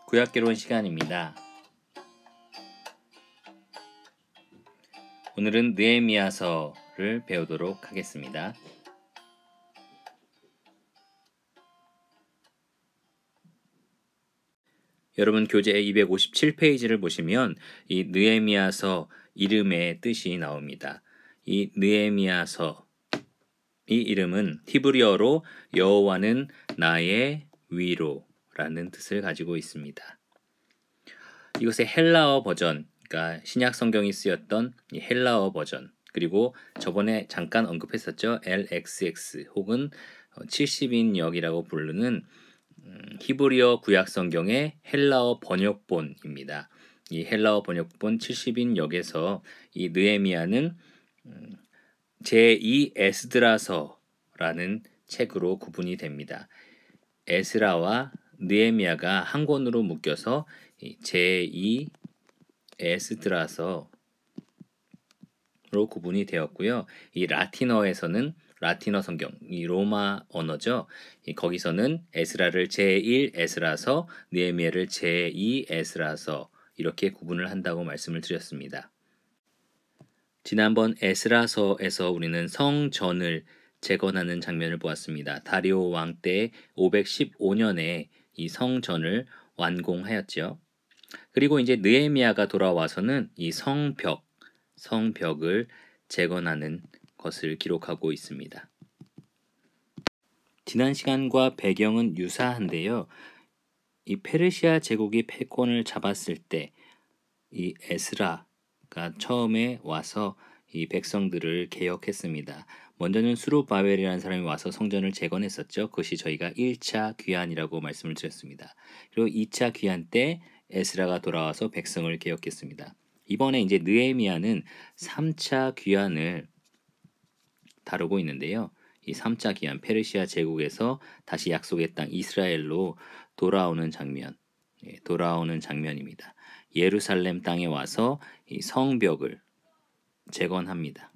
구약개론 시간입니다. 오늘은 느헤미야서를 배우도록 하겠습니다. 여러분 교재 257페이지를 보시면 이 느헤미야서 이름의 뜻이 나옵니다. 이 느헤미야서 이 이름은 히브리어로 여호와는 나의 위로라는 뜻을 가지고 있습니다. 이것의 헬라어 버전, 그러니까 신약 성경이 쓰였던 이 헬라어 버전, 그리고 저번에 잠깐 언급했었죠. LXX 혹은 70인역이라고 부르는 히브리어 구약 성경의 헬라어 번역본입니다. 이 헬라어 번역본 70인역에서 이 느헤미야는 제2 에스드라서라는 책으로 구분이 됩니다. 에스라와 느헤미야가 한 권으로 묶여서 제2 에스드라서로 구분이 되었고요. 이 라틴어에서는 라틴어 성경, 이 로마 언어죠. 거기서는 에스라를 제1 에스라서, 느헤미야를 제2 에스라서 이렇게 구분을 한다고 말씀을 드렸습니다. 지난번 에스라서에서 우리는 성전을 재건하는 장면을 보았습니다. 다리오 왕 때 515년에 이 성전을 완공하였죠. 그리고 이제 느헤미야가 돌아와서는 이 성벽을 재건하는 것을 기록하고 있습니다. 지난 시간과 배경은 유사한데요. 이 페르시아 제국이 패권을 잡았을 때 이 에스라가 처음에 와서 이 백성들을 개혁했습니다. 먼저는 수룹바벨이라는 사람이 와서 성전을 재건했었죠. 그것이 저희가 1차 귀환이라고 말씀을 드렸습니다. 그리고 2차 귀환 때 에스라가 돌아와서 백성을 개혁했습니다. 이번에 이제 느헤미야는 3차 귀환을 다루고 있는데요. 이 3차 귀환, 페르시아 제국에서 다시 약속의 땅 이스라엘로 돌아오는 장면입니다. 예루살렘 땅에 와서 이 성벽을 재건합니다.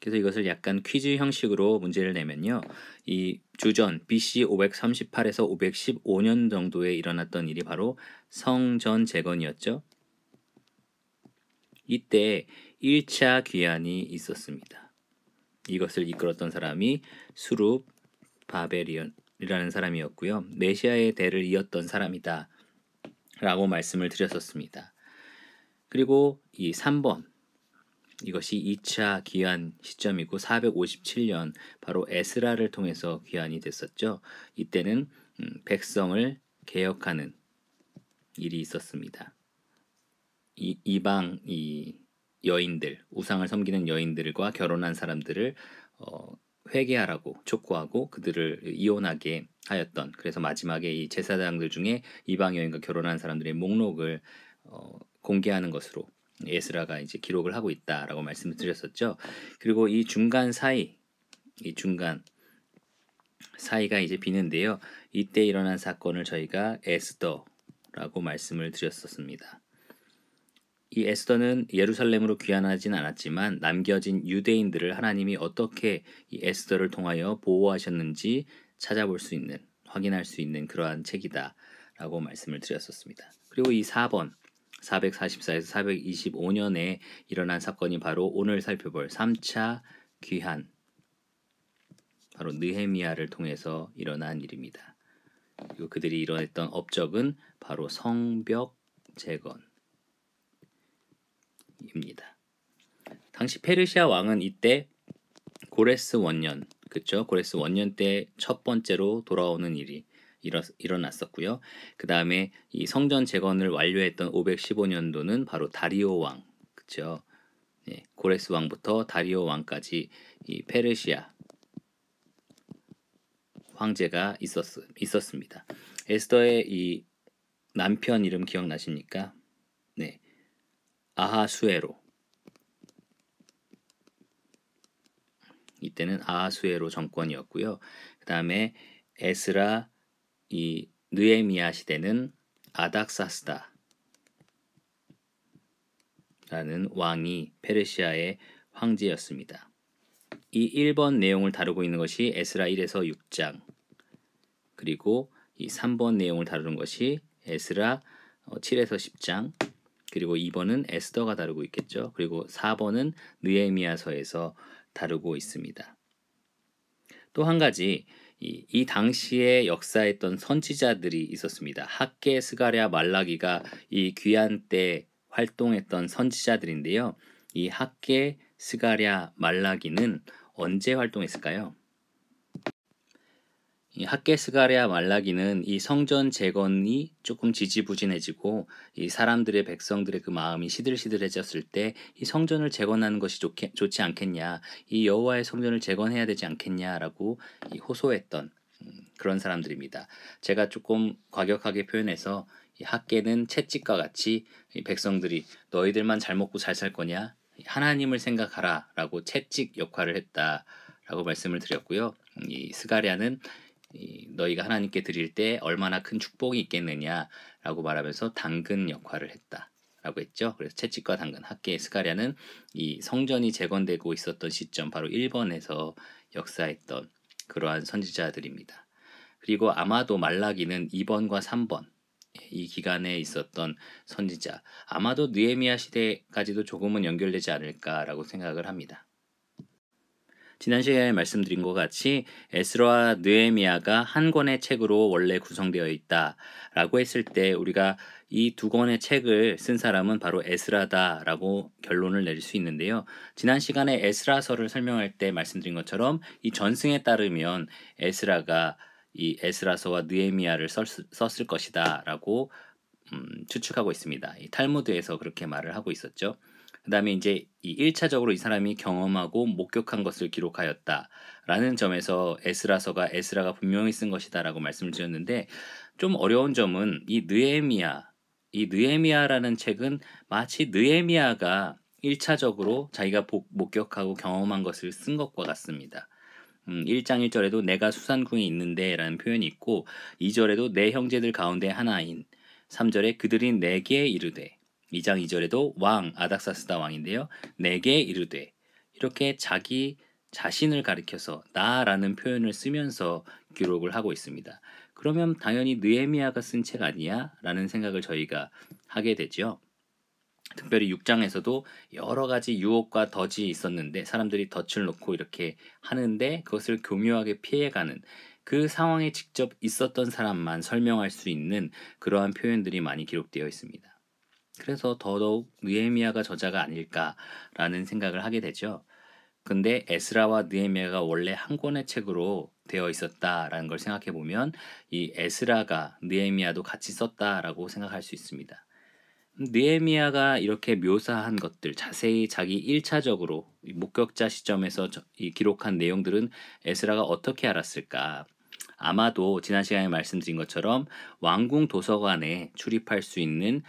그래서 이것을 약간 퀴즈 형식으로 문제를 내면요. 이 주전 BC 538에서 515년 정도에 일어났던 일이 바로 성전 재건이었죠. 이때 1차 귀환이 있었습니다. 이것을 이끌었던 사람이 수룹바벨이라는 사람이었고요. 메시아의 대를 이었던 사람이다 라고 말씀을 드렸었습니다. 그리고 이 3번, 이것이 2차 귀환 시점이고 457년 바로 에스라를 통해서 귀환이 됐었죠. 이때는 백성을 개혁하는 일이 있었습니다. 이방 여인들, 우상을 섬기는 여인들과 결혼한 사람들을 회개하라고 촉구하고 그들을 이혼하게 하였던, 그래서 마지막에 이 제사장들 중에 이방 여인과 결혼한 사람들의 목록을 공개하는 것으로 에스라가 이제 기록을 하고 있다라고 말씀을 드렸었죠. 그리고 이 중간 사이가 이제 비는데요. 이때 일어난 사건을 저희가 에스더라고 말씀을 드렸었습니다. 이 에스더는 예루살렘으로 귀환하진 않았지만 남겨진 유대인들을 하나님이 어떻게 이 에스더를 통하여 보호하셨는지 확인할 수 있는 그러한 책이다라고 말씀을 드렸었습니다. 그리고 이 4번 444에서 425년에 일어난 사건이 바로 오늘 살펴볼 3차 귀환, 바로 느헤미야를 통해서 일어난 일입니다. 그리고 그들이 이뤄냈던 업적은 바로 성벽 재건입니다. 당시 페르시아 왕은 이때 고레스 원년, 그렇죠? 고레스 원년 때 첫 번째로 돌아오는 일이 일어났었고요. 그 다음에 이 성전 재건을 완료했던 515년도는 바로 다리오 왕, 그렇죠? 네, 고레스 왕부터 다리오 왕까지 이 페르시아 황제가 있었습니다. 에스더의 이 남편 이름 기억나십니까? 네, 아하수에로. 이때는 아하수에로 정권이었고요. 그 다음에 에스라, 이 느헤미야 시대는 아닥사스다라는 왕이 페르시아의 황제였습니다. 이 1번 내용을 다루고 있는 것이 에스라 1에서 6장, 그리고 이 3번 내용을 다루는 것이 에스라 7에서 10장, 그리고 2번은 에스더가 다루고 있겠죠. 그리고 4번은 느헤미야서에서 다루고 있습니다. 또 한 가지 이 당시에 역사했던 선지자들이 있었습니다. 학개, 스가랴, 말라기가 이 귀한 때 활동했던 선지자들인데요. 이 학개, 스가랴, 말라기는 언제 활동했을까요? 이 학개, 스가랴, 말라기는 이 성전 재건이 조금 지지부진해지고 이 사람들의 백성들의 그 마음이 시들시들해졌을 때 이 성전을 재건하는 것이 좋지 않겠냐, 이 여호와의 성전을 재건해야 되지 않겠냐라고 이 호소했던 그런 사람들입니다. 제가 조금 과격하게 표현해서 이 학개는 채찍과 같이 이 백성들이 너희들만 잘 먹고 잘 살 거냐, 하나님을 생각하라라고 채찍 역할을 했다라고 말씀을 드렸고요. 이 스가랴는 너희가 하나님께 드릴 때 얼마나 큰 축복이 있겠느냐라고 말하면서 당근 역할을 했다라고 했죠. 그래서 채찍과 당근, 학개의 스가랴는 이 성전이 재건되고 있었던 시점, 바로 1번에서 역사했던 그러한 선지자들입니다. 그리고 아마도 말라기는 2번과 3번 이 기간에 있었던 선지자, 아마도 느헤미야 시대까지도 조금은 연결되지 않을까라고 생각을 합니다. 지난 시간에 말씀드린 것 같이 에스라와 느헤미야가 한 권의 책으로 원래 구성되어 있다라고 했을 때 우리가 이 두 권의 책을 쓴 사람은 바로 에스라다라고 결론을 내릴 수 있는데요. 지난 시간에 에스라서를 설명할 때 말씀드린 것처럼 이 전승에 따르면 에스라가 이 에스라서와 느헤미야를 썼을 것이다라고 추측하고 있습니다. 이 탈무드에서 그렇게 말을 하고 있었죠. 그 다음에 이제 이 1차적으로 이 사람이 경험하고 목격한 것을 기록하였다라는 점에서 에스라서가 에스라가 분명히 쓴 것이다라고 말씀을 드렸는데, 좀 어려운 점은 이 느헤미야라는 책은 마치 느헤미야가 1차적으로 자기가 목격하고 경험한 것을 쓴 것과 같습니다. 1장 1절에도 내가 수산궁에 있는데 라는 표현이 있고, 2절에도 내 형제들 가운데 하나인, 3절에 그들이 내게 이르되, 2장 2절에도 왕 아닥사스다 왕인데요, 내게 이르되, 이렇게 자기 자신을 가리켜서 나라는 표현을 쓰면서 기록을 하고 있습니다. 그러면 당연히 느헤미야가 쓴 책 아니야? 라는 생각을 저희가 하게 되죠. 특별히 6장에서도 여러 가지 유혹과 덫이 있었는데 사람들이 덫을 놓고 이렇게 하는데 그것을 교묘하게 피해가는 그 상황에 직접 있었던 사람만 설명할 수 있는 그러한 표현들이 많이 기록되어 있습니다. 그래서 더더욱 느헤미야가 저자가 아닐까라는 생각을 하게 되죠. 근데 에스라와 느헤미야가 원래 한 권의 책으로 되어 있었다라는 걸 생각해 보면 이 에스라가 느헤미야도 같이 썼다라고 생각할 수 있습니다. 느헤미야가 이렇게 묘사한 것들, 자세히 자기 1차적으로 목격자 시점에서 기록한 내용들은 에스라가 어떻게 알았을까? 아마도 지난 시간에 말씀드린 것처럼 왕궁 도서관에 출입할 수 있는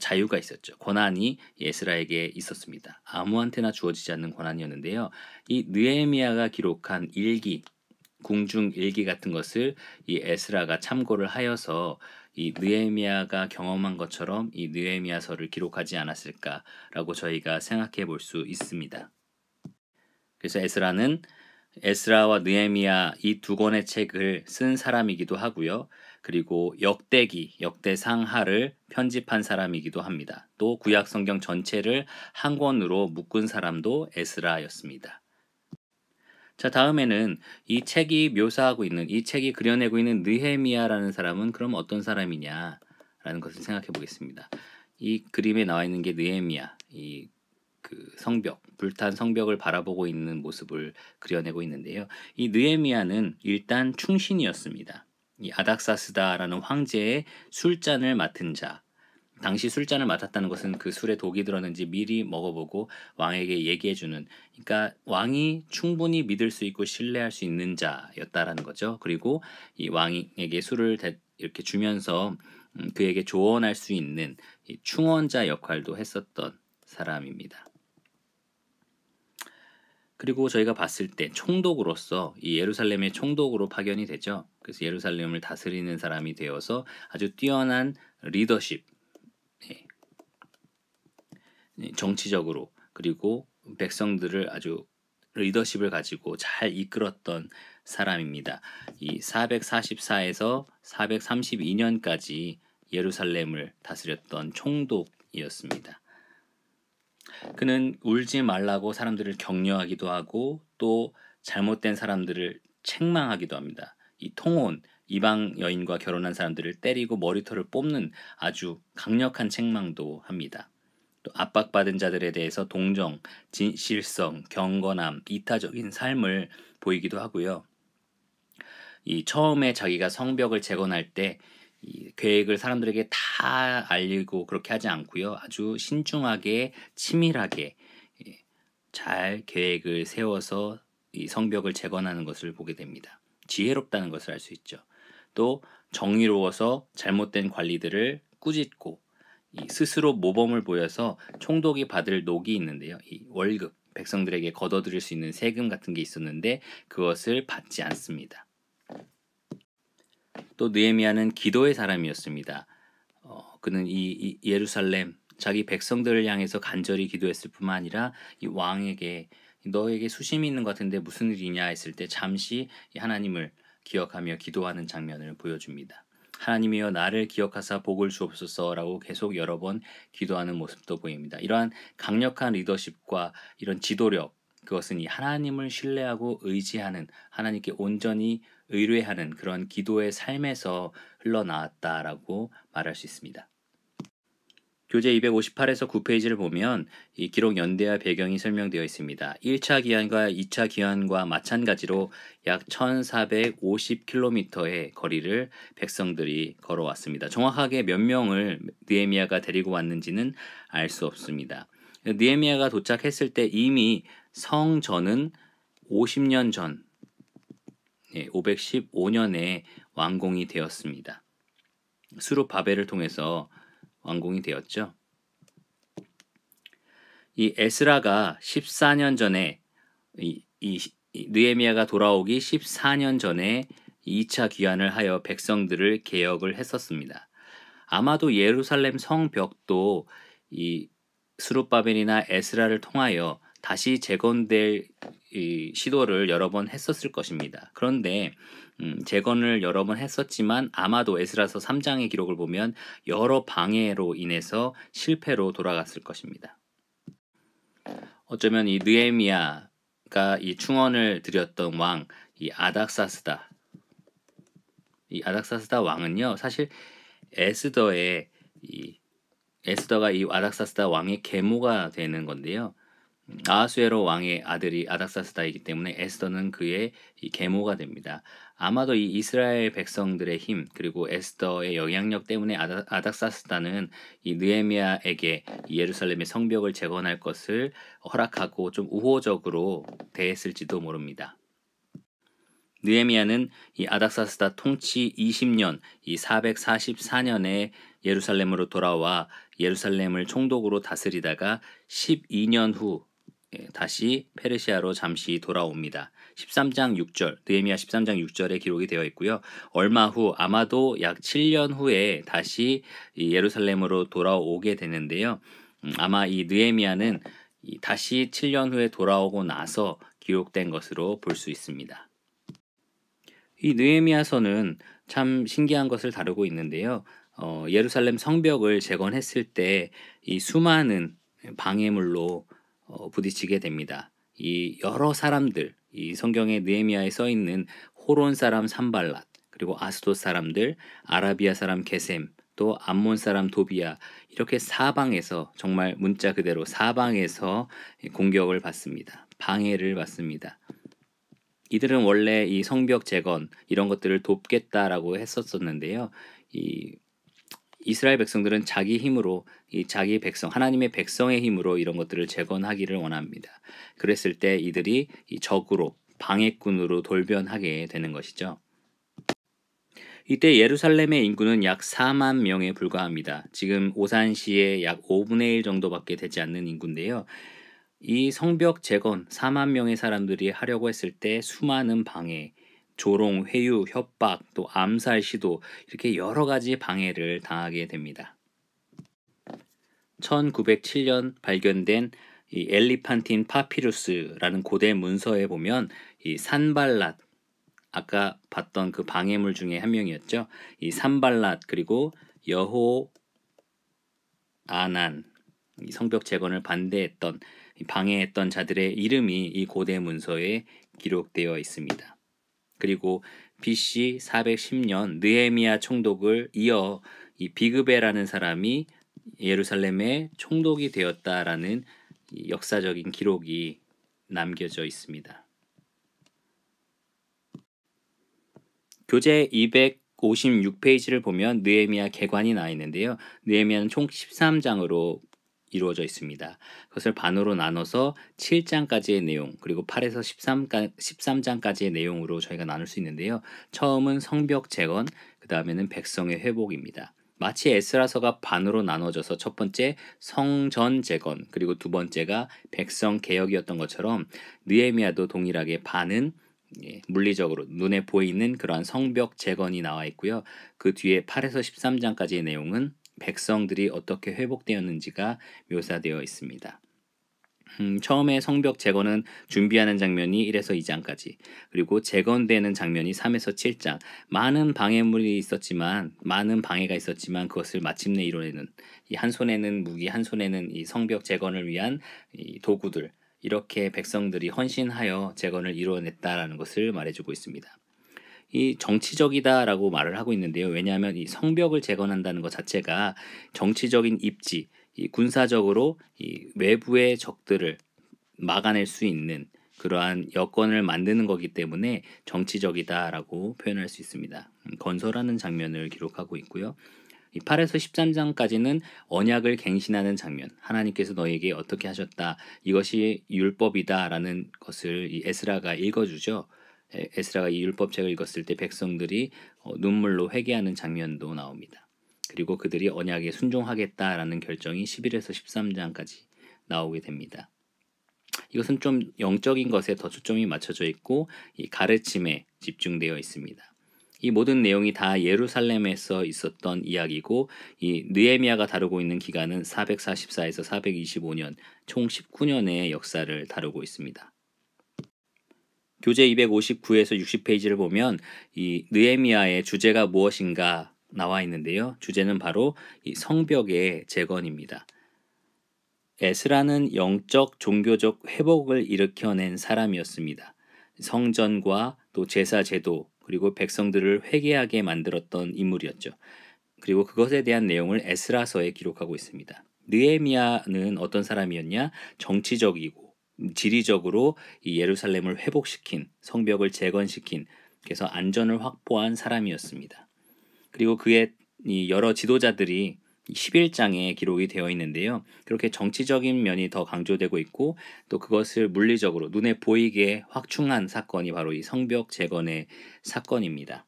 자유가 있었죠. 권한이 에스라에게 있었습니다. 아무한테나 주어지지 않는 권한이었는데요. 이 느헤미야가 기록한 일기, 궁중 일기 같은 것을 이 에스라가 참고를 하여서 이 느헤미야가 경험한 것처럼 이 느헤미야서를 기록하지 않았을까라고 저희가 생각해 볼 수 있습니다. 그래서 에스라는 에스라와 느헤미야 이 두 권의 책을 쓴 사람이기도 하고요. 그리고 역대상하를 편집한 사람이기도 합니다. 또 구약 성경 전체를 한 권으로 묶은 사람도 에스라였습니다. 자, 다음에는 이 책이 묘사하고 있는, 이 책이 그려내고 있는 느헤미야라는 사람은 그럼 어떤 사람이냐라는 것을 생각해 보겠습니다. 이 그림에 나와 있는 게 느헤미야, 이 그 성벽, 불탄 성벽을 바라보고 있는 모습을 그려내고 있는데요. 이 느헤미야는 일단 충신이었습니다. 이 아닥사스다라는 황제의 술잔을 맡은 자, 당시 술잔을 맡았다는 것은 그 술에 독이 들었는지 미리 먹어보고 왕에게 얘기해주는, 그러니까 왕이 충분히 믿을 수 있고 신뢰할 수 있는 자였다라는 거죠. 그리고 이 왕에게 술을 이렇게 주면서 그에게 조언할 수 있는 이 충원자 역할도 했었던 사람입니다. 그리고 저희가 봤을 때 총독으로서 이 예루살렘의 총독으로 파견이 되죠. 그래서 예루살렘을 다스리는 사람이 되어서 아주 뛰어난 리더십, 정치적으로, 그리고 백성들을 아주 리더십을 가지고 잘 이끌었던 사람입니다. 이 444에서 432년까지 예루살렘을 다스렸던 총독이었습니다. 그는 울지 말라고 사람들을 격려하기도 하고 또 잘못된 사람들을 책망하기도 합니다. 이 통혼, 이방 여인과 결혼한 사람들을 때리고 머리털을 뽑는 아주 강력한 책망도 합니다. 또 압박받은 자들에 대해서 동정, 진실성, 경건함, 이타적인 삶을 보이기도 하고요. 이 처음에 자기가 성벽을 재건할 때 이 계획을 사람들에게 다 알리고 그렇게 하지 않고요. 아주 신중하게 치밀하게 잘 계획을 세워서 이 성벽을 재건하는 것을 보게 됩니다. 지혜롭다는 것을 알 수 있죠. 또 정의로워서 잘못된 관리들을 꾸짖고 이 스스로 모범을 보여서 총독이 받을 녹이 있는데요. 이 월급, 백성들에게 걷어들일 수 있는 세금 같은 게 있었는데 그것을 받지 않습니다. 또 느헤미야는 기도의 사람이었습니다. 그는 이 예루살렘 자기 백성들을 향해서 간절히 기도했을 뿐만 아니라 이 왕에게 너에게 수심이 있는 것 같은데 무슨 일이냐 했을 때 잠시 하나님을 기억하며 기도하는 장면을 보여줍니다. 하나님이여 나를 기억하사 복을 주옵소서라고 계속 여러 번 기도하는 모습도 보입니다. 이러한 강력한 리더십과 이런 지도력, 그것은 이 하나님을 신뢰하고 의지하는, 하나님께 온전히 의뢰하는 그런 기도의 삶에서 흘러나왔다라고 말할 수 있습니다. 교재 258에서 9페이지를 보면 이 기록 연대와 배경이 설명되어 있습니다. 1차 기한과 2차 기한과 마찬가지로 약 1450km의 거리를 백성들이 걸어왔습니다. 정확하게 몇 명을 느헤미야가 데리고 왔는지는 알 수 없습니다. 느헤미야가 도착했을 때 이미 성전은 50년 전 515년에 완공이 되었습니다. 수룹바벨을 통해서 완공이 되었죠. 이 에스라가 14년 전에 이 느헤미야가 돌아오기 14년 전에 2차 귀환을 하여 백성들을 개혁을 했었습니다. 아마도 예루살렘 성벽도 이 스룹바벨이나 에스라를 통하여 다시 재건될 이 시도를 여러 번 했었을 것입니다. 그런데 재건을 여러 번 했었지만 아마도 에스라서 3장의 기록을 보면 여러 방해로 인해서 실패로 돌아갔을 것입니다. 어쩌면 이 느헤미야가 이 충언을 드렸던 왕, 이 아닥사스다 왕은요, 사실 에스더가 이 아닥사스다 왕의 계모가 되는 건데요. 아하수에로 왕의 아들이 아닥사스다이기 때문에 에스더는 그의 이 계모가 됩니다. 아마도 이 이스라엘 백성들의 힘 그리고 에스더의 영향력 때문에 아닥사스다는 이 느헤미야에게 이 예루살렘의 성벽을 재건할 것을 허락하고 좀 우호적으로 대했을지도 모릅니다. 느헤미야는 이 아닥사스다 통치 20년, 이 444년에 예루살렘으로 돌아와 예루살렘을 총독으로 다스리다가 12년 후 다시 페르시아로 잠시 돌아옵니다. 13장 6절, 느헤미야 13장 6절에 기록이 되어 있고요. 얼마 후 아마도 약 7년 후에 다시 이 예루살렘으로 돌아오게 되는데요. 아마 이 느헤미야는 다시 7년 후에 돌아오고 나서 기록된 것으로 볼 수 있습니다. 이 느헤미야서는 참 신기한 것을 다루고 있는데요. 예루살렘 성벽을 재건했을 때 이 수많은 방해물로 부딪히게 됩니다. 이 여러 사람들, 이 성경에 느헤미야에 써 있는 호론 사람 산발랏, 그리고 아스돗 사람들, 아라비아 사람 게셈, 또 암몬 사람 도비야, 이렇게 사방에서, 정말 문자 그대로 사방에서 공격을 받습니다. 방해를 받습니다. 이들은 원래 이 성벽 재건 이런 것들을 돕겠다라고 했었었는데요. 이 이스라엘 백성들은 자기 힘으로, 이 자기 백성, 하나님의 백성의 힘으로 이런 것들을 재건하기를 원합니다. 그랬을 때 이들이 이 적으로, 방해꾼으로 돌변하게 되는 것이죠. 이때 예루살렘의 인구는 약 4만 명에 불과합니다. 지금 오산시의 약 5분의 1 정도밖에 되지 않는 인구인데요. 이 성벽 재건 4만 명의 사람들이 하려고 했을 때 수많은 방해, 조롱, 회유, 협박, 또 암살 시도, 이렇게 여러 가지 방해를 당하게 됩니다. 1907년 발견된 이 엘리판틴 파피루스라는 고대 문서에 보면 이 산발랏, 아까 봤던 그 방해물 중에 한 명이었죠. 이 산발랏 그리고 여호아난, 이 성벽 재건을 반대했던, 방해했던 자들의 이름이 이 고대 문서에 기록되어 있습니다. 그리고 BC 410년 느헤미야 총독을 이어 이 비그베라는 사람이 예루살렘의 총독이 되었다라는 역사적인 기록이 남겨져 있습니다. 교재 256페이지를 보면 느헤미야 계관이 나와 있는데요. 느헤미야는 총 13장으로 이루어져 있습니다. 그것을 반으로 나눠서 7장까지의 내용, 그리고 8에서 13장까지의 내용으로 저희가 나눌 수 있는데요. 처음은 성벽 재건, 그 다음에는 백성의 회복입니다. 마치 에스라서가 반으로 나눠져서 첫 번째 성전 재건, 그리고 두 번째가 백성 개혁이었던 것처럼 느헤미야도 동일하게 반은 물리적으로 눈에 보이는 그러한 성벽 재건이 나와 있고요. 그 뒤에 8에서 13장까지의 내용은 백성들이 어떻게 회복되었는지가 묘사되어 있습니다. 처음에 성벽 재건은 준비하는 장면이 1에서 2장까지, 그리고 재건되는 장면이 3에서 7장. 많은 방해물이 있었지만, 많은 방해가 있었지만 그것을 마침내 이뤄내는, 이 한 손에는 무기, 한 손에는 이 성벽 재건을 위한 이 도구들, 이렇게 백성들이 헌신하여 재건을 이루어냈다라는 것을 말해주고 있습니다. 이 정치적이다라고 말을 하고 있는데요. 왜냐하면 이 성벽을 재건한다는 것 자체가 정치적인 입지, 이 군사적으로 이 외부의 적들을 막아낼 수 있는 그러한 여건을 만드는 거기 때문에 정치적이다라고 표현할 수 있습니다. 건설하는 장면을 기록하고 있고요. 이 8에서 13장까지는 언약을 갱신하는 장면, 하나님께서 너에게 어떻게 하셨다, 이것이 율법이다라는 것을 이 에스라가 읽어주죠. 에스라가 이 율법책을 읽었을 때 백성들이 눈물로 회개하는 장면도 나옵니다. 그리고 그들이 언약에 순종하겠다라는 결정이 11에서 13장까지 나오게 됩니다. 이것은 좀 영적인 것에 더 초점이 맞춰져 있고 이 가르침에 집중되어 있습니다. 이 모든 내용이 다 예루살렘에서 있었던 이야기고, 이 느헤미야가 다루고 있는 기간은 444에서 425년, 총 19년의 역사를 다루고 있습니다. 교재 259에서 60페이지를 보면 이 느헤미야의 주제가 무엇인가 나와 있는데요. 주제는 바로 이 성벽의 재건입니다. 에스라는 영적 종교적 회복을 일으켜낸 사람이었습니다. 성전과 또 제사 제도, 그리고 백성들을 회개하게 만들었던 인물이었죠. 그리고 그것에 대한 내용을 에스라서에 기록하고 있습니다. 느헤미야는 어떤 사람이었냐? 정치적이고 지리적으로 이 예루살렘을 회복시킨, 성벽을 재건시킨, 그래서 안전을 확보한 사람이었습니다. 그리고 그의 이 여러 지도자들이 11장에 기록이 되어 있는데요. 그렇게 정치적인 면이 더 강조되고 있고, 또 그것을 물리적으로 눈에 보이게 확충한 사건이 바로 이 성벽 재건의 사건입니다.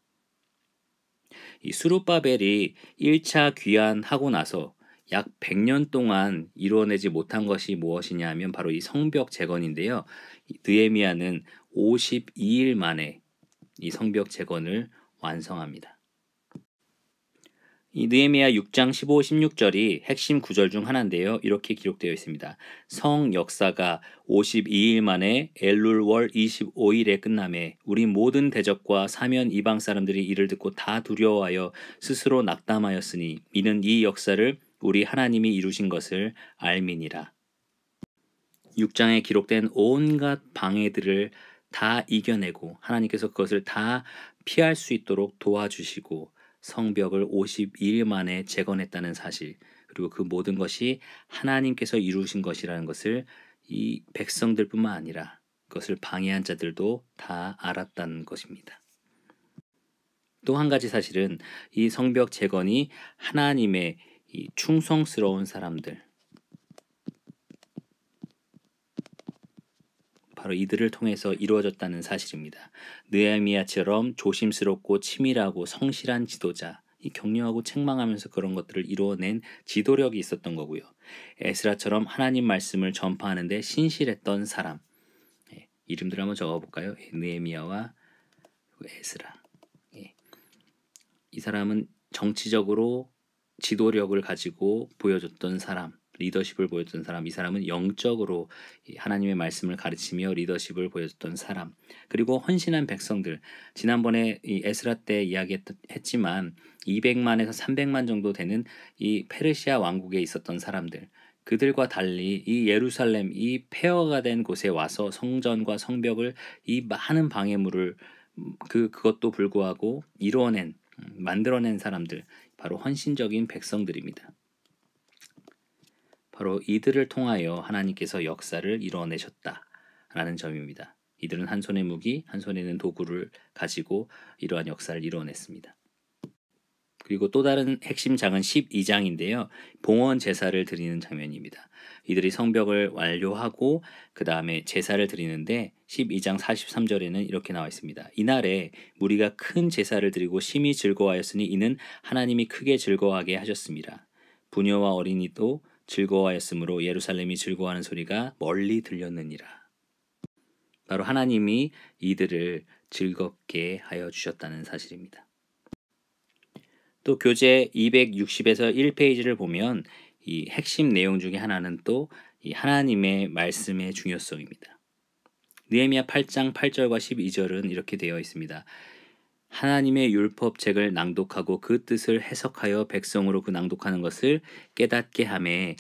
이 수룹바벨이 1차 귀환하고 나서 약 100년 동안 이루어내지 못한 것이 무엇이냐 하면 바로 이 성벽 재건인데요. 느헤미야는 52일 만에 이 성벽 재건을 완성합니다. 이 느헤미야 6장 15, 16절이 핵심 구절 중 하나인데요. 이렇게 기록되어 있습니다. 성 역사가 52일 만에 엘룰월 25일에 끝남에 우리 모든 대적과 사면 이방 사람들이 이를 듣고 다 두려워하여 스스로 낙담하였으니 이는 이 역사를 우리 하나님이 이루신 것을 알미니라. 6장에 기록된 온갖 방해들을 다 이겨내고 하나님께서 그것을 다 피할 수 있도록 도와주시고 성벽을 52일 만에 재건했다는 사실, 그리고 그 모든 것이 하나님께서 이루신 것이라는 것을 이 백성들뿐만 아니라 그것을 방해한 자들도 다 알았다는 것입니다. 또 한 가지 사실은 이 성벽 재건이 하나님의 이 충성스러운 사람들, 바로 이들을 통해서 이루어졌다는 사실입니다. 느헤미야처럼 조심스럽고 치밀하고 성실한 지도자, 이 격려하고 책망하면서 그런 것들을 이루어낸 지도력이 있었던 거고요. 에스라처럼 하나님 말씀을 전파하는데 신실했던 사람, 이름들 한번 적어볼까요? 느헤미야와 에스라. 이 사람은 정치적으로 지도력을 가지고 보여줬던 사람, 리더십을 보였던 사람, 이 사람은 영적으로 하나님의 말씀을 가르치며 리더십을 보였던 사람, 그리고 헌신한 백성들. 지난번에 이 에스라 때 이야기했지만 200만에서 300만 정도 되는 이 페르시아 왕국에 있었던 사람들, 그들과 달리 이 예루살렘, 이 폐허가 된 곳에 와서 성전과 성벽을, 이 많은 방해물을 그것도 불구하고 만들어낸 사람들, 바로 헌신적인 백성들입니다. 바로 이들을 통하여 하나님께서 역사를 이루어내셨다라는 점입니다. 이들은 한 손에 무기, 한 손에는 도구를 가지고 이러한 역사를 이루어냈습니다. 그리고 또 다른 핵심 장은 12장인데요. 봉헌 제사를 드리는 장면입니다. 이들이 성벽을 완료하고 그 다음에 제사를 드리는데 12장 43절에는 이렇게 나와 있습니다. 이날에 무리가 큰 제사를 드리고 심히 즐거워하였으니 이는 하나님이 크게 즐거워하게 하셨습니다. 부녀와 어린이도 즐거워하였으므로 예루살렘이 즐거워하는 소리가 멀리 들렸느니라. 바로 하나님이 이들을 즐겁게 하여 주셨다는 사실입니다. 또 교재 260에서 1페이지를 보면 이 핵심 내용 중에 하나는 또 이 하나님의 말씀의 중요성입니다. 느헤미야 8장 8절과 12절은 이렇게 되어 있습니다. 하나님의 율법책을 낭독하고 그 뜻을 해석하여 백성으로 그 낭독하는 것을 깨닫게 하매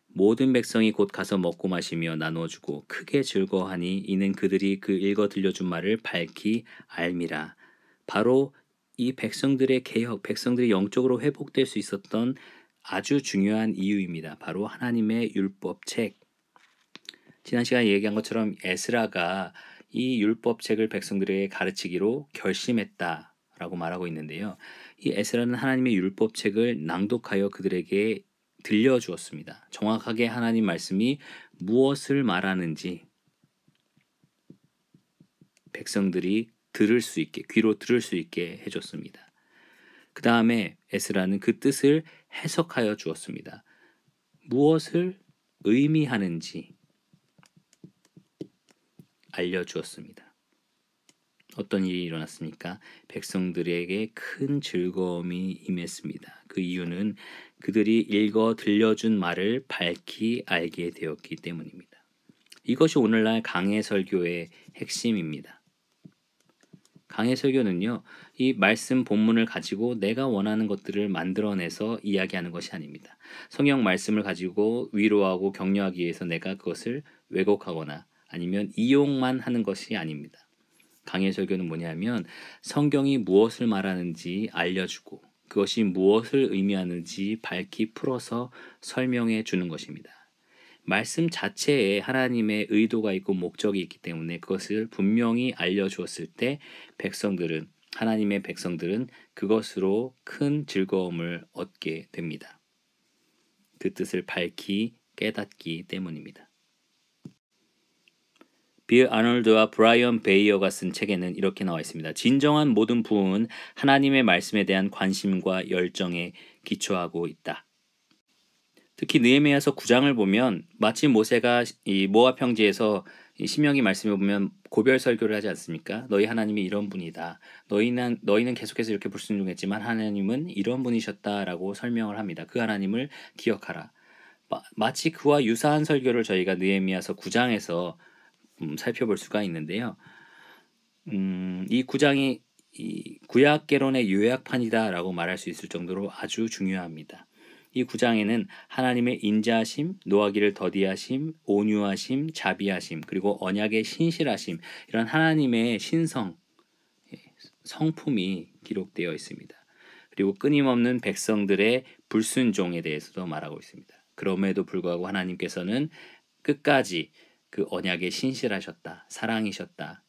모든 백성이 곧 가서 먹고 마시며 나누어주고 크게 즐거워하니 이는 그들이 그 읽어 들려준 말을 밝히 알미라. 바로 이 백성들의 개혁, 백성들이 영적으로 회복될 수 있었던 아주 중요한 이유입니다. 바로 하나님의 율법책. 지난 시간에 얘기한 것처럼 에스라가 이 율법책을 백성들에게 가르치기로 결심했다라고 말하고 있는데요. 이 에스라는 하나님의 율법책을 낭독하여 그들에게 들려주었습니다. 정확하게 하나님 말씀이 무엇을 말하는지 백성들이 들을 수 있게, 귀로 들을 수 있게 해줬습니다. 그 다음에 에스라는 그 뜻을 해석하여 주었습니다. 무엇을 의미하는지 알려주었습니다. 어떤 일이 일어났습니까? 백성들에게 큰 즐거움이 임했습니다. 그 이유는 그들이 읽어 들려준 말을 밝히 알게 되었기 때문입니다. 이것이 오늘날 강해 설교의 핵심입니다. 강해 설교는요, 이 말씀 본문을 가지고 내가 원하는 것들을 만들어내서 이야기하는 것이 아닙니다. 성경 말씀을 가지고 위로하고 격려하기 위해서 내가 그것을 왜곡하거나 아니면 이용만 하는 것이 아닙니다. 강해 설교는 뭐냐면 성경이 무엇을 말하는지 알려주고 그것이 무엇을 의미하는지 밝히 풀어서 설명해 주는 것입니다. 말씀 자체에 하나님의 의도가 있고 목적이 있기 때문에 그것을 분명히 알려주었을 때 하나님의 백성들은 그것으로 큰 즐거움을 얻게 됩니다. 그 뜻을 밝히 깨닫기 때문입니다. 빌 아놀드와 브라이언 베이어가 쓴 책에는 이렇게 나와 있습니다. 진정한 모든 부흥은 하나님의 말씀에 대한 관심과 열정에 기초하고 있다. 특히 느헤미야서 9장을 보면 마치 모세가 이 모압 평지에서 이 신명기 말씀에 보면 고별 설교를 하지 않습니까? 너희 하나님이 이런 분이다. 너희는 계속해서 이렇게 불순종했지만 하나님은 이런 분이셨다라고 설명을 합니다. 그 하나님을 기억하라. 마치 그와 유사한 설교를 저희가 느헤미야서 9장에서 살펴볼 수가 있는데요. 이 9장이 이 구약개론의 요약판이다라고 말할 수 있을 정도로 아주 중요합니다. 이 9장에는 하나님의 인자하심, 노하기를 더디하심, 온유하심, 자비하심, 그리고 언약의 신실하심, 이런 하나님의 신성, 성품이 기록되어 있습니다. 그리고 끊임없는 백성들의 불순종에 대해서도 말하고 있습니다. 그럼에도 불구하고 하나님께서는 끝까지 그 언약에 신실하셨다, 사랑이셨다,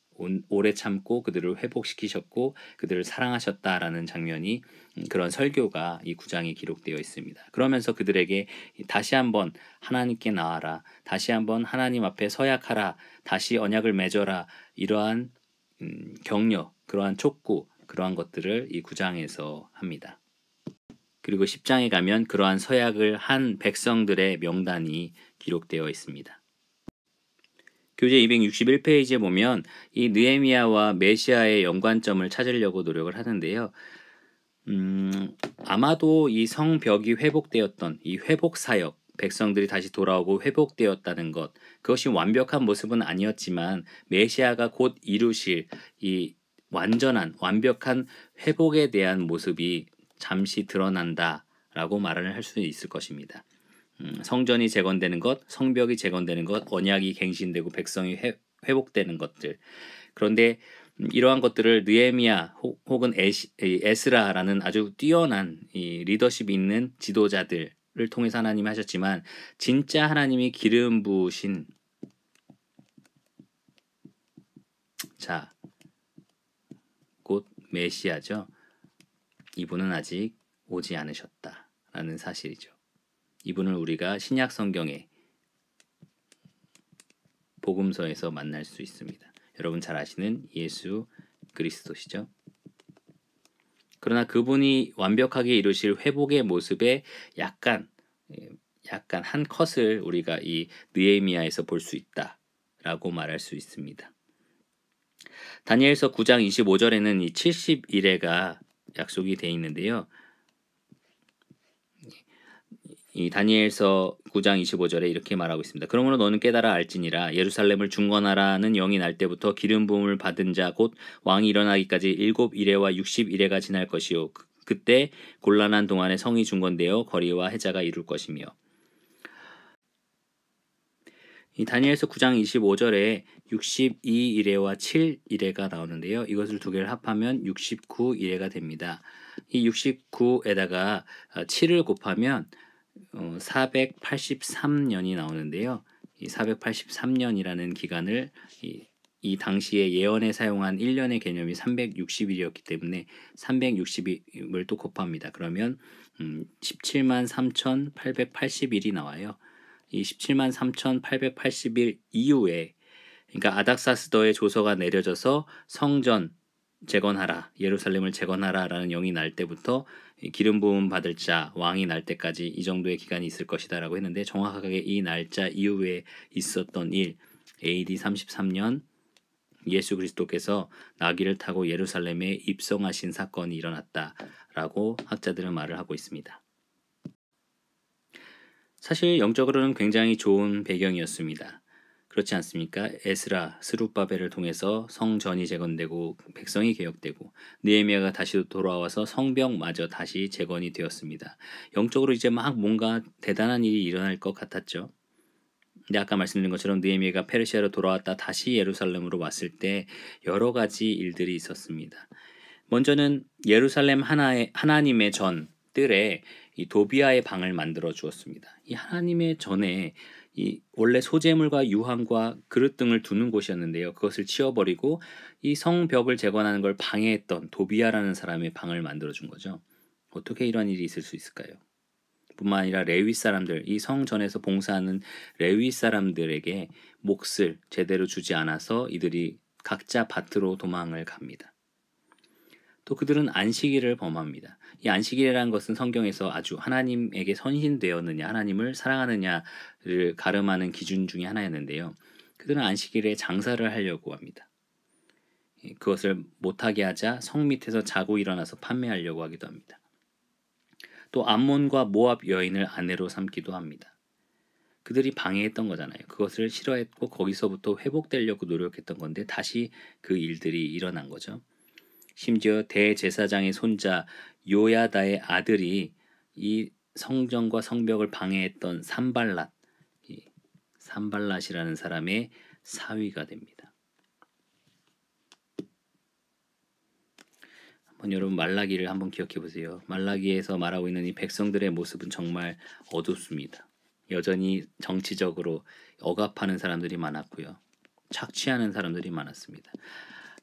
오래 참고 그들을 회복시키셨고 그들을 사랑하셨다라는 장면이 그런 설교가 이 9장에 기록되어 있습니다. 그러면서 그들에게 다시 한번 하나님께 나아라, 다시 한번 하나님 앞에 서약하라, 다시 언약을 맺어라, 이러한 격려, 그러한 촉구, 그러한 것들을 이 9장에서 합니다. 그리고 10장에 가면 그러한 서약을 한 백성들의 명단이 기록되어 있습니다. 교재 261페이지에 보면 이 느헤미야와 메시아의 연관점을 찾으려고 노력을 하는데요. 아마도 이 성벽이 회복되었던 이 회복 사역, 백성들이 다시 돌아오고 회복되었다는 것, 그것이 완벽한 모습은 아니었지만 메시아가 곧 이루실 이 완벽한 회복에 대한 모습이 잠시 드러난다라고 말을 할 수 있을 것입니다. 성전이 재건되는 것, 성벽이 재건되는 것, 언약이 갱신되고 백성이 회복되는 것들. 그런데 이러한 것들을 느헤미야 혹은 에스라라는 아주 뛰어난 이 리더십 있는 지도자들을 통해서 하나님이 하셨지만, 진짜 하나님이 기름 부으신 자, 곧 메시아죠. 이분은 아직 오지 않으셨다라는 사실이죠. 이분을 우리가 신약 성경의 복음서에서 만날 수 있습니다. 여러분 잘 아시는 예수 그리스도시죠. 그러나 그분이 완벽하게 이루실 회복의 모습에 약간 한 컷을 우리가 이 느헤미야에서 볼 수 있다라고 말할 수 있습니다. 다니엘서 9장 25절에는 이 70일에가 약속이 되어 있는데요. 이 다니엘서 9장 25절에 이렇게 말하고 있습니다. 그러므로 너는 깨달아 알지니라. 예루살렘을 중건하라는 영이 날 때부터 기름 부음을 받은 자 곧 왕이 일어나기까지 7일에와 60일에가 지날 것이요. 그때 곤란한 동안에 성이 중건되어 거리와 해자가 이룰 것이며. 이 다니엘서 9장 25절에 62일에와 7일에가 나오는데요. 이것을 두 개를 합하면 69일에가 됩니다. 이 69에다가 7을 곱하면 483년이 나오는데요. 이 483년이라는 기간을 이 당시에 예언에 사용한 1년의 개념이 360일이었기 때문에 360을 또 곱합니다. 그러면 17만 3,880일이 나와요. 이 17만 3,880일 이후에, 그러니까 아닥사스더의 조서가 내려져서 성전 재건하라, 예루살렘을 재건하라라는 영이 날 때부터 기름 부음 받을 자 왕이 날 때까지 이 정도의 기간이 있을 것이다라고 했는데, 정확하게 이 날짜 이후에 있었던 일, AD 33년 예수 그리스도께서 나귀를 타고 예루살렘에 입성하신 사건이 일어났다라고 학자들은 말을 하고 있습니다. 사실 영적으로는 굉장히 좋은 배경이었습니다. 그렇지 않습니까? 에스라, 스룹바벨을 통해서 성전이 재건되고 백성이 개혁되고 느헤미야가 다시 돌아와서 성벽마저 다시 재건이 되었습니다. 영적으로 이제 막 뭔가 대단한 일이 일어날 것 같았죠. 근데 아까 말씀드린 것처럼 느헤미야가 페르시아로 돌아왔다 다시 예루살렘으로 왔을 때 여러 가지 일들이 있었습니다. 먼저는 예루살렘 하나님의 전 뜰에 이 도비아의 방을 만들어 주었습니다. 이 하나님의 전에 이 원래 소재물과 유황과 그릇 등을 두는 곳이었는데요. 그것을 치워버리고 이 성벽을 재건하는 걸 방해했던 도비아라는 사람의 방을 만들어 준 거죠. 어떻게 이런 일이 있을 수 있을까요? 뿐만 아니라 레위 사람들, 이 성전에서 봉사하는 레위 사람들에게 몫을 제대로 주지 않아서 이들이 각자 밭으로 도망을 갑니다. 또 그들은 안식일을 범합니다. 이 안식일이라는 것은 성경에서 아주 하나님에게 선신되었느냐, 하나님을 사랑하느냐를 가름하는 기준 중에 하나였는데요. 그들은 안식일에 장사를 하려고 합니다. 그것을 못하게 하자 성 밑에서 자고 일어나서 판매하려고 하기도 합니다. 또 암몬과 모압 여인을 아내로 삼기도 합니다. 그들이 방해했던 거잖아요. 그것을 싫어했고 거기서부터 회복되려고 노력했던 건데 다시 그 일들이 일어난 거죠. 심지어 대제사장의 손자 요야다의 아들이 이 성전과 성벽을 방해했던 산발랏이라는 사람의 사위가 됩니다. 한번 여러분 말라기를 한번 기억해 보세요. 말라기에서 말하고 있는 이 백성들의 모습은 정말 어둡습니다. 여전히 정치적으로 억압하는 사람들이 많았고요. 착취하는 사람들이 많았습니다.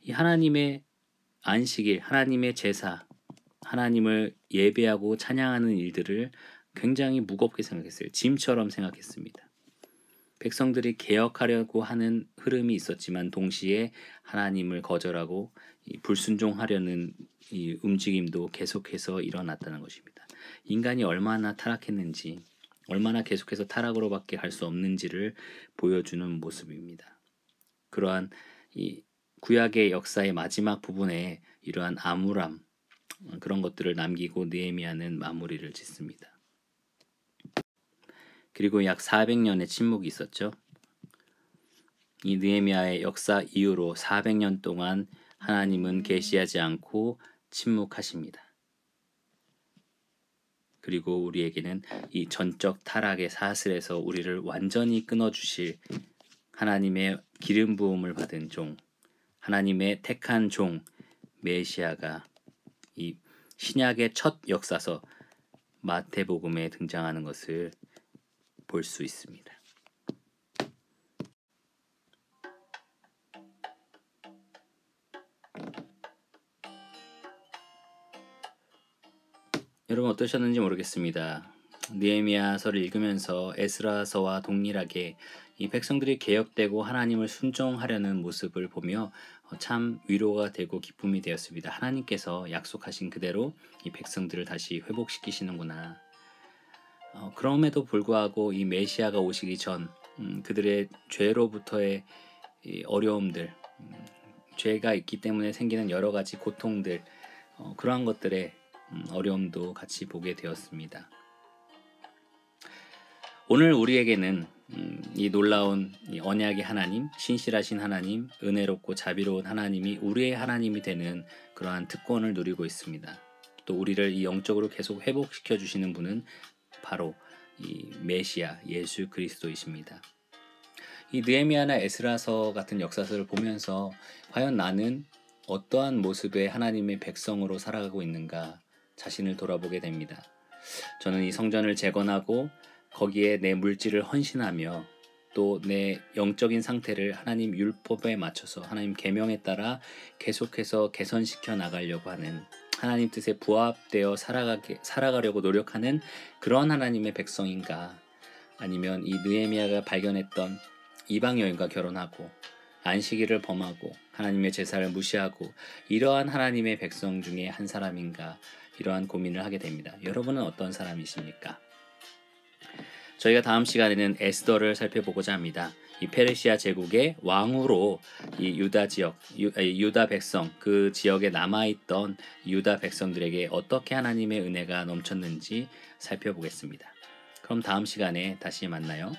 이 하나님의 안식일, 하나님의 제사, 하나님을 예배하고 찬양하는 일들을 굉장히 무겁게 생각했어요. 짐처럼 생각했습니다. 백성들이 개혁하려고 하는 흐름이 있었지만 동시에 하나님을 거절하고 불순종하려는 이 움직임도 계속해서 일어났다는 것입니다. 인간이 얼마나 타락했는지, 얼마나 계속해서 타락으로밖에 갈 수 없는지를 보여주는 모습입니다. 그러한 이 구약의 역사의 마지막 부분에 이러한 암울함, 그런 것들을 남기고 느헤미야는 마무리를 짓습니다. 그리고 약 400년의 침묵이 있었죠. 이 느헤미야의 역사 이후로 400년 동안 하나님은 계시하지 않고 침묵하십니다. 그리고 우리에게는 이 전적 타락의 사슬에서 우리를 완전히 끊어주실 하나님의 기름 부음을 받은 종, 하나님의 택한 종 메시아가 이 신약의 첫 역사서 마태복음에 등장하는 것을 볼 수 있습니다. 여러분 어떠셨는지 모르겠습니다. 느헤미야서를 읽으면서 에스라서와 동일하게 이 백성들이 개혁되고 하나님을 순종하려는 모습을 보며 참 위로가 되고 기쁨이 되었습니다. 하나님께서 약속하신 그대로 이 백성들을 다시 회복시키시는구나. 그럼에도 불구하고 이 메시아가 오시기 전 그들의 죄로부터의 이 어려움들, 죄가 있기 때문에 생기는 여러 가지 고통들, 그러한 것들의 어려움도 같이 보게 되었습니다. 오늘 우리에게는 이 놀라운 이 언약의 하나님, 신실하신 하나님, 은혜롭고 자비로운 하나님이 우리의 하나님이 되는 그러한 특권을 누리고 있습니다. 또 우리를 이 영적으로 계속 회복시켜 주시는 분은 바로 이 메시아 예수 그리스도이십니다. 이 느헤미야나 에스라서 같은 역사서를 보면서 과연 나는 어떠한 모습의 하나님의 백성으로 살아가고 있는가 자신을 돌아보게 됩니다. 저는 이 성전을 재건하고 거기에 내 물질을 헌신하며 또 내 영적인 상태를 하나님 율법에 맞춰서 하나님 계명에 따라 계속해서 개선시켜 나가려고 하는 하나님 뜻에 부합되어 살아가려고 노력하는 그런 하나님의 백성인가, 아니면 이 느헤미야가 발견했던 이방 여인과 결혼하고 안식일을 범하고 하나님의 제사를 무시하고 이러한 하나님의 백성 중에 한 사람인가, 이러한 고민을 하게 됩니다. 여러분은 어떤 사람이십니까? 저희가 다음 시간에는 에스더를 살펴보고자 합니다. 이 페르시아 제국의 왕으로 이 유다 지역, 유다 백성, 그 지역에 남아있던 유다 백성들에게 어떻게 하나님의 은혜가 넘쳤는지 살펴보겠습니다. 그럼 다음 시간에 다시 만나요.